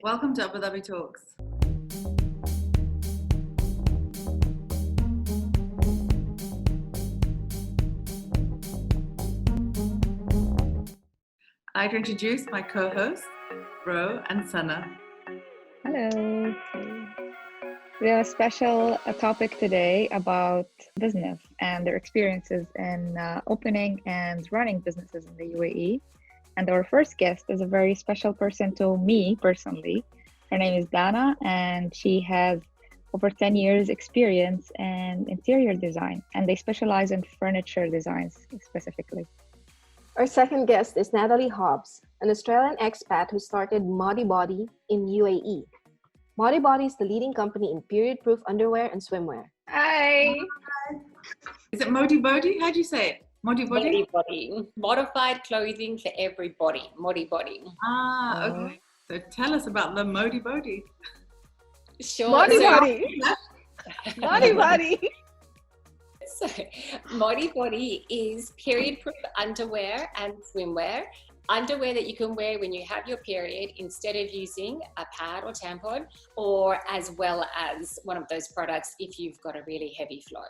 Welcome to Abu Dhabi Talks. I'd like to introduce my co-hosts, Ro and Sana. Hello. We have a special topic today about business and their experiences in opening and running businesses in the UAE. And our first guest is a very special person to me personally. Her name is Dana, and she has over 10 years experience in interior design, and they specialize in furniture designs specifically. Our second guest is Natalie Hobbs, an Australian expat who started Modi Body in UAE. Modi Body is the leading company in period-proof underwear and swimwear. Hi! Is it Modi Body? How do you say it? Modi Body? Modi Body. Modified clothing for everybody. Modi Body. Okay. So tell us about the Modi Body. Sure. Modi Body! Modi Body! So, Modi Body is period-proof underwear and swimwear. Underwear that you can wear when you have your period instead of using a pad or tampon, or as well as one of those products if you've got a really heavy flow.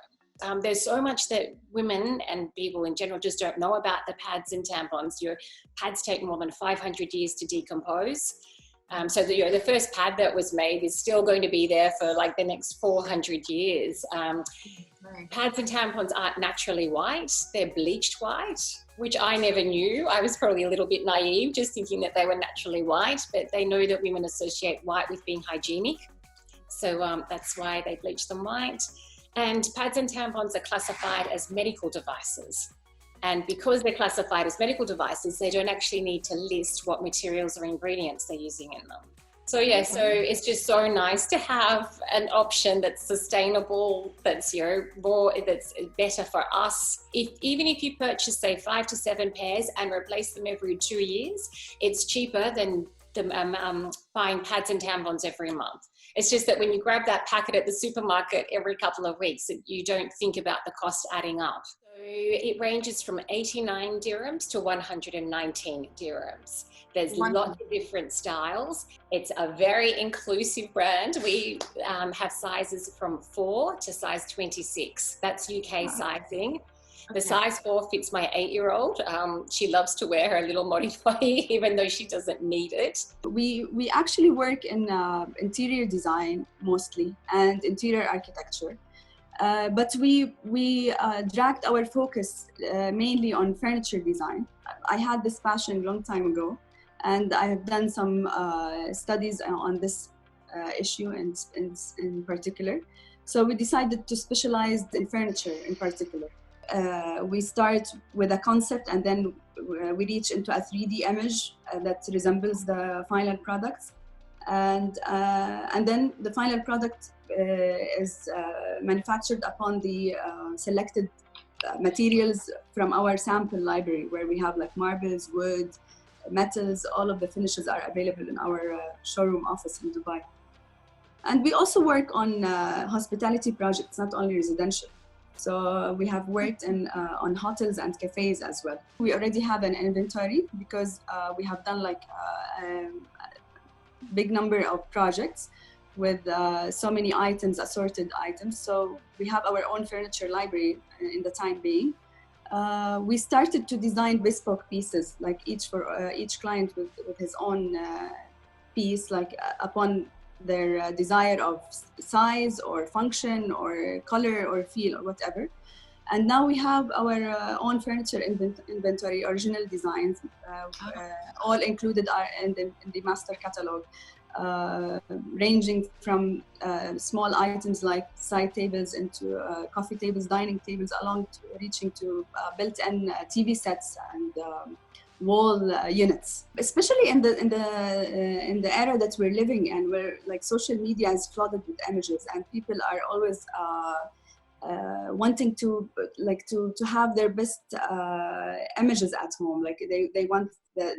There's so much that women and people in general just don't know about the pads and tampons. Your pads take more than 500 years to decompose. So the first pad that was made is still going to be there for like the next 400 years. Pads and tampons aren't naturally white, they're bleached white, which I never knew. I was probably a little bit naive, just thinking that they were naturally white, but they know that women associate white with being hygienic. So that's why they bleach them white. And pads and tampons are classified as medical devices. And because they're classified as medical devices, they don't actually need to list what materials or ingredients they're using in them. So it's just so nice to have an option that's sustainable, that's that's better for us. Even if you purchase, say, 5 to 7 pairs and replace them every 2 years, it's cheaper than buying pads and tampons every month. It's just that when you grab that packet at the supermarket every couple of weeks, you don't think about the cost adding up. So it ranges from 89 dirhams to 119 dirhams. There's lots of different styles. It's a very inclusive brand. We have sizes from 4 to size 26. That's UK sizing. The size 4 fits my 8-year-old. She loves to wear her little Modi Body, even though she doesn't need it. We actually work in interior design mostly and interior architecture. But we dragged our focus mainly on furniture design. I had this passion a long time ago, and I have done some studies on this issue in particular. So we decided to specialize in furniture in particular. We start with a concept, and then we reach into a 3D image that resembles the final product. And then the final product is manufactured upon the selected materials from our sample library, where we have like marbles, wood, metals. All of the finishes are available in our showroom office in Dubai. And we also work on hospitality projects, not only residential. So we have worked on hotels and cafes as well. We already have an inventory because we have done like a big number of projects with so many items, assorted items. So we have our own furniture library in the time being. We started to design bespoke pieces, like each client with his own piece, like upon their desire of size or function or color or feel or whatever. And now we have our own furniture inventory, original designs, all included are in the master catalog, ranging from small items like side tables into coffee tables, dining tables, reaching to built-in TV sets and wall units. Especially in the era that we're living in, where like social media is flooded with images, and people are always wanting to have their best images at home. Like they want the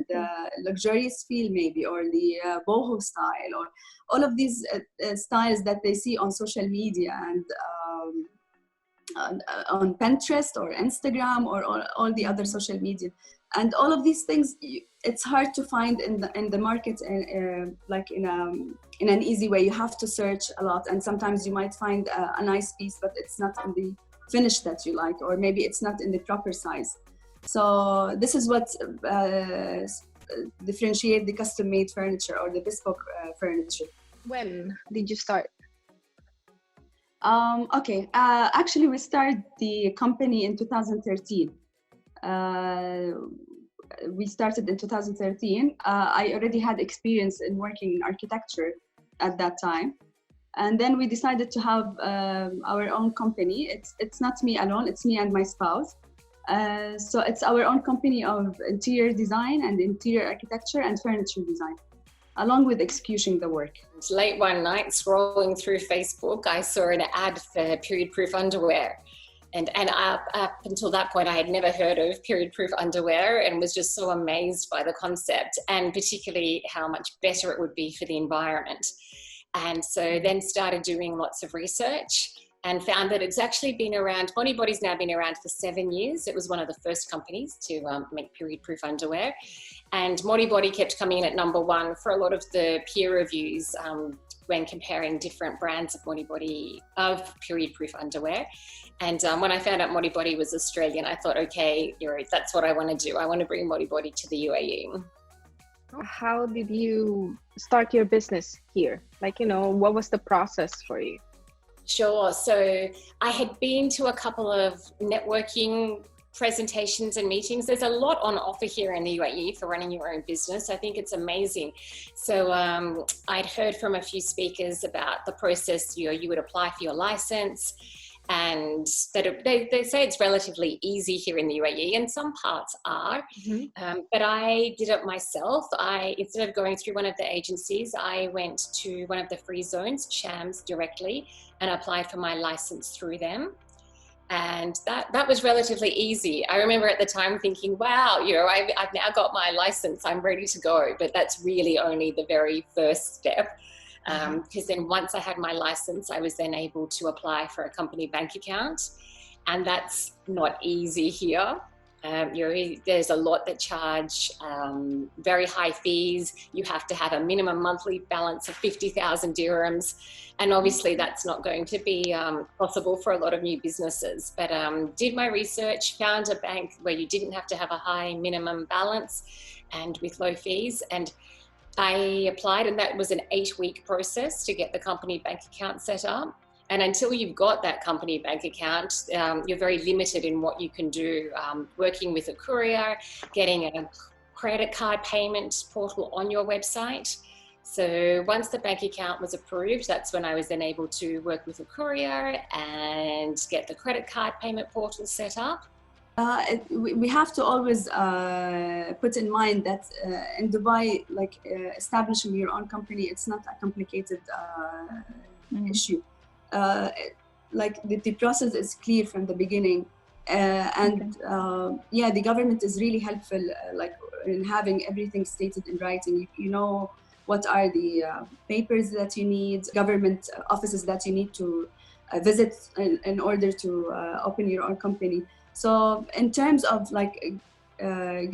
luxurious feel maybe, or the boho style, or all of these styles that they see on social media and on Pinterest or Instagram or all the other social media. And all of these things, it's hard to find in the market, like in an easy way. You have to search a lot, and sometimes you might find a nice piece, but it's not in the finish that you like, or maybe it's not in the proper size. So this is what differentiate the custom-made furniture or the bespoke furniture. When did you start? Okay, actually we started the company in 2013. We started in 2013. I already had experience in working in architecture at that time. And then we decided to have our own company. It's not me alone, it's me and my spouse. So it's our own company of interior design and interior architecture and furniture design, along with executing the work. Late one night, scrolling through Facebook, I saw an ad for period-proof underwear. And up until that point, I had never heard of period-proof underwear and was just so amazed by the concept, and particularly how much better it would be for the environment. And so then started doing lots of research and found that it's actually been around, Body's now been around for 7 years. It was one of the first companies to make period-proof underwear. And Body kept coming in at #1 for a lot of the peer reviews when comparing different brands of Body of period-proof underwear. And when I found out Body was Australian, I thought, okay, that's what I want to do. I want to bring Body to the UAE. How did you start your business here? Like, what was the process for you? Sure. So I had been to a couple of networking presentations and meetings. There's a lot on offer here in the UAE for running your own business. I think it's amazing. So I'd heard from a few speakers about the process. You would apply for your license, and that they say it's relatively easy here in the UAE, and some parts are. But I did it myself. Instead of going through one of the agencies, I went to one of the free zones, Shams, directly, and applied for my license through them. And that was relatively easy. I remember at the time thinking, wow, I've now got my license, I'm ready to go. But that's really only the very first step. Because then once I had my license, I was then able to apply for a company bank account. And that's not easy here. There's a lot that charge very high fees. You have to have a minimum monthly balance of 50,000 dirhams. And obviously that's not going to be possible for a lot of new businesses. But did my research, found a bank where you didn't have to have a high minimum balance and with low fees. And I applied, and that was an 8-week process to get the company bank account set up. And until you've got that company bank account, you're very limited in what you can do. Working with a courier, getting a credit card payment portal on your website. So once the bank account was approved, that's when I was then able to work with a courier and get the credit card payment portal set up. We have to always put in mind that in Dubai, establishing your own company, it's not a complicated issue. The process is clear from the beginning, the government is really helpful in having everything stated in writing. You know what are the papers that you need, government offices that you need to visit in order to open your own company. So in terms of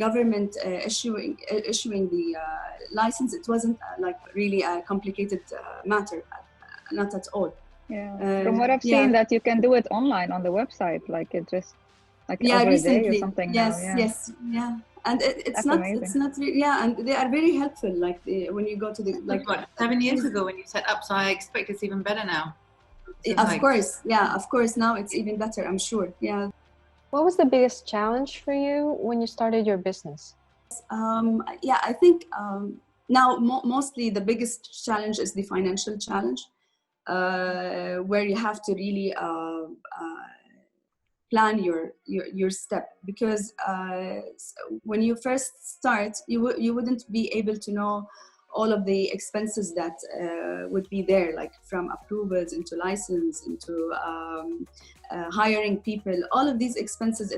government issuing the license, it wasn't really a complicated matter, not at all. Yeah, from what I've seen, that you can do it online on the website, over a day or something. Yes, and it's not really, and they are very helpful. When you go to the 7 years ago when you set up, so I expect it's even better now. Of course, now it's even better, I'm sure. Yeah. What was the biggest challenge for you when you started your business? I think now mostly the biggest challenge is the financial challenge, where you have to really plan your step, because when you first start, you wouldn't be able to know all of the expenses that would be there, from approvals into license into hiring people. All of these expenses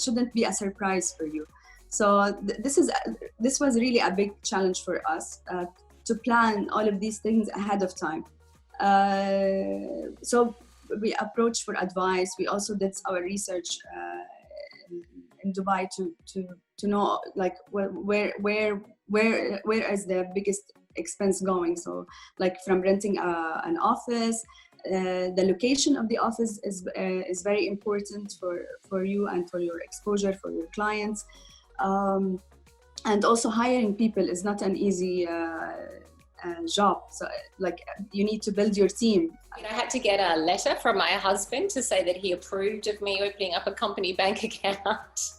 shouldn't be a surprise for you. So this was really a big challenge for us to plan all of these things ahead of time. So we approached for advice. We also did our research in Dubai to know like where is the biggest expense going. So like from renting an office, the location of the office is very important for you and for your exposure for your clients. And also hiring people is not an easy job. So like you need to build your team. And I had to get a letter from my husband to say that he approved of me opening up a company bank account.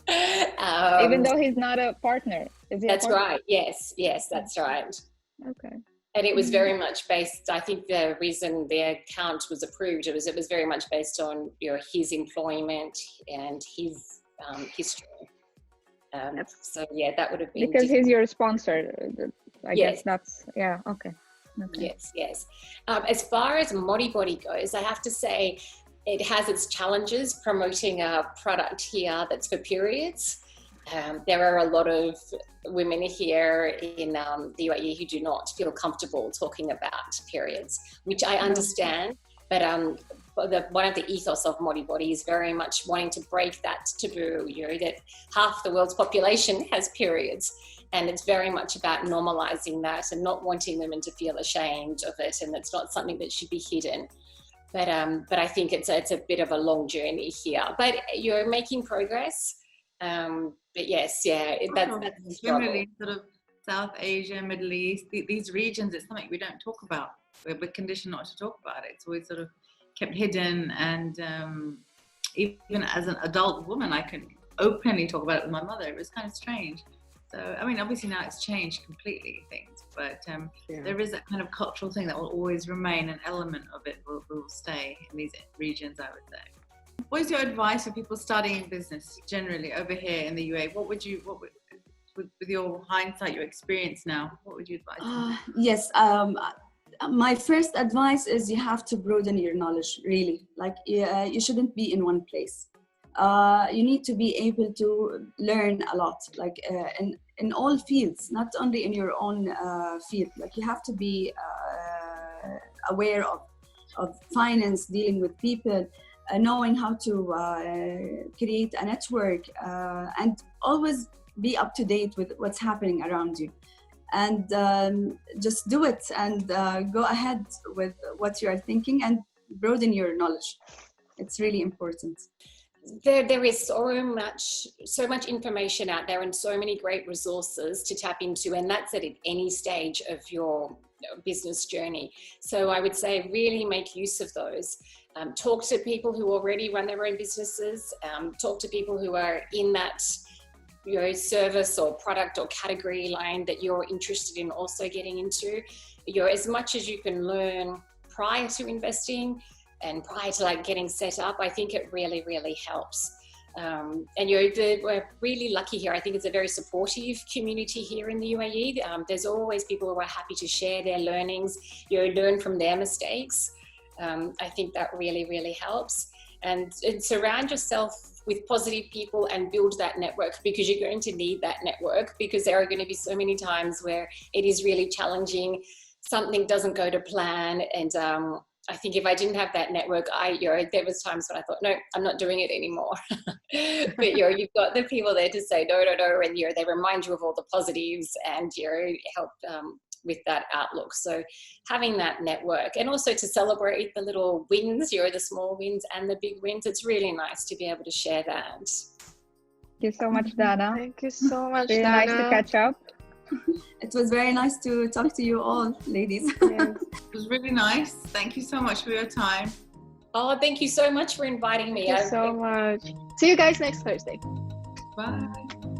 Even though he's not a partner. Is he That's a partner? right. Yes, that's right. Okay. And it was very much based, I think the reason the account was approved, it was very much based on his employment and his history. So yeah, that would have been because he's your sponsor. I Yes. guess that's okay. Yes. As far as Modibody goes, I have to say it has its challenges promoting a product here that's for periods. There are a lot of women here in the UAE who do not feel comfortable talking about periods, which I understand. But one of the ethos of Modibody is very much wanting to break that taboo, that half the world's population has periods. And it's very much about normalizing that and not wanting women to feel ashamed of it. And it's not something that should be hidden. But I think it's a bit of a long journey here. But you're making progress. But yes, that's generally sort of South Asia, Middle East, these regions, it's something we don't talk about. We're conditioned not to talk about it. It's always sort of kept hidden. And even as an adult woman, I can openly talk about it with my mother. It was kind of strange. So, I mean, obviously now it's changed completely, things, but there is that kind of cultural thing that will always remain. An element of it will stay in these regions, I would say. What is your advice for people starting a business generally over here in the UAE? With your hindsight, your experience now, what would you advise? Yes. My first advice is you have to broaden your knowledge, really. Like you shouldn't be in one place. You need to be able to learn a lot, like in all fields, not only in your own field. Like you have to be aware of finance, dealing with people, knowing how to create a network, and always be up to date with what's happening around you. And just do it and go ahead with what you are thinking and broaden your knowledge. It's really important. There is so much information out there and so many great resources to tap into, and that's at any stage of your business journey. So I would say really make use of those. Talk to people who already run their own businesses. Talk to people who are in that service or product or category line that you're interested in also getting into. As much as you can learn prior to investing and prior to getting set up, I think it really, really helps. And we're really lucky here. I think it's a very supportive community here in the UAE. There's always people who are happy to share their learnings, learn from their mistakes. I think that really, really helps. And surround yourself with positive people and build that network, because you're going to need that network, because there are going to be so many times where it is really challenging. Something doesn't go to plan. And I think if I didn't have that network, there was times when I thought, no, I'm not doing it anymore. But you've got the people there to say, no, and they remind you of all the positives and help with that outlook. So having that network, and also to celebrate the little wins, the small wins and the big wins, it's really nice to be able to share that. Thank you so much, Dana. Thank you so much, Very Dana. nice to catch up. It was very nice to talk to you all, ladies. Yes. It was really nice. Thank you so much for your time. Oh, thank you so much for inviting me. Thank you so much. See you guys next Thursday. Bye.